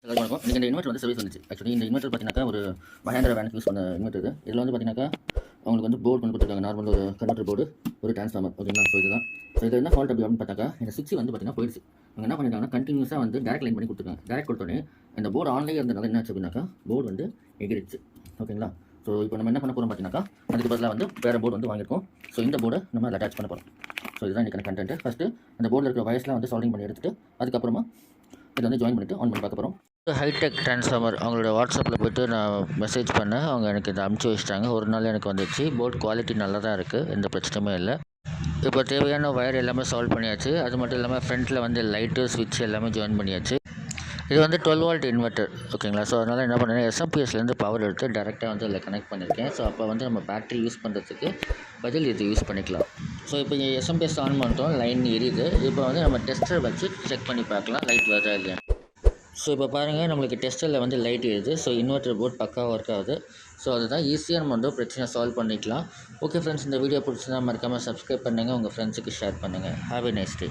எல்லாருக்கும் வணக்கம். இந்த இன்வெர்ட்டர் வந்து சர்வீஸ் வந்துச்சு. ஆக்சுவலி இந்த இன்வெர்ட்டர் பார்த்தீங்கன்னா ஒரு மஹேந்திரா வேனுக்கு யூஸ் பண்ண இன்வெர்ட்டர் இது. இதில் வந்து பார்த்தீங்கன்னா அவங்களுக்கு வந்து போர்டு கொண்டு கொடுத்துருக்காங்க. நார்மல் ஒரு கன்வெர்ட்டர் போர்டு, ஒரு டிரான்ஸ்ஃபார்மர். ஓகேங்களா? ஸோ இதுதான். ஸோ இது என்ன ஃபால்ட் அப்படின்னு பார்த்தாக்கா இந்த சுவிட்ச் வந்து பார்த்தீங்கன்னா போயிடுச்சு. அவங்க என்ன பண்ணிட்டாங்கன்னா கண்டினியூஸாக வந்து டேரக்ட் லைன் பண்ணி கொடுத்துருக்காங்க. டேரக்ட் கொடுத்தோடனே இந்த போர்டு ஆன்லேயே இருந்தனால என்ன ஆச்சு அப்படின்னாக்கா போர்டு வந்து எகிரிச்சு. ஓகேங்களா? ஸோ இப்போ நம்ம என்ன பண்ண போகிறோம் பார்த்தீங்கன்னாக்கா அதுக்கு பதிலாக வந்து வேறு போர்டு வந்து வாங்கியிருக்கோம். ஸோ இந்த போர்டை நம்ம அதை அட்டாச் பண்ண போகிறோம். ஸோ இதுதான் இன்றைக்கான கண்டென்ட். ஃபஸ்ட்டு அந்த போர்டில் இருக்கிற வயர்ஸ்லாம் வந்து சால்விங் பண்ணி எடுத்துட்டு அதுக்கப்புறமா இதை வந்து ஜாயின் பண்ணிவிட்டு ஆன் பண்ணி பார்க்க போகிறோம். ஹைடெக் ட்ரான்ஸ்ஃபார்மர் அவங்களோட வாட்ஸ்அப்பில் போய்ட்டு நான் மெசேஜ் பண்ணேன். அவங்க எனக்கு இதை அனுப்பிச்சி வச்சிட்டாங்க. ஒரு நாள் எனக்கு வந்துச்சு. போர்ட் குவாலிட்டி நல்லா தான் இருக்குது, எந்த பிரச்சனையுமே இல்லை. இப்போ தேவையான ஒயர் எல்லாமே சால்வ் பண்ணியாச்சு. அது மட்டும் இல்லாமல் ஃப்ரண்ட்டில் வந்து லைட்டு ஸ்விட்ச் எல்லாமே ஜாயின் பண்ணியாச்சு. இது வந்து 12 வோல்ட் இன்வெர்ட்டர். ஓகேங்களா? ஸோ அதனால் என்ன பண்ணேன், எஸ்எம்பிஎஸ்லேருந்து பவர் எடுத்து டேரெக்டாக வந்து இதில் கனெக்ட் பண்ணியிருக்கேன். ஸோ அப்போ வந்து நம்ம பேட்டரி யூஸ் பண்ணுறதுக்கு பதில் இது யூஸ் பண்ணிக்கலாம். ஸோ இப்போ எஸ்எம்பிஎஸ் ஆன் பண்ணிட்டோம், லைன் எரியுது. இப்போ வந்து நம்ம டெஸ்டர் வச்சு செக் பண்ணி பார்க்கலாம் லைட் வருதா இல்லையா. ஸோ இப்போ பாருங்கள், நம்மளுக்கு டெஸ்டரில் வந்து லைட் எரியுது. ஸோ இன்வெர்ட்டர் போர்ட் பக்காவாக ஒர்க் ஆகுது. ஸோ அதுதான் ஈஸியாக நம்ம வந்து பிரச்சனை சால்வ் பண்ணிக்கலாம். ஓகே ஃப்ரெண்ட்ஸ், இந்த வீடியோ பிடிச்சிருந்தா மறக்காமல் சப்ஸ்கிரைப் பண்ணுங்கள், உங்கள் ஃப்ரெண்ட்ஸுக்கு ஷேர் பண்ணுங்கள். Have a nice day.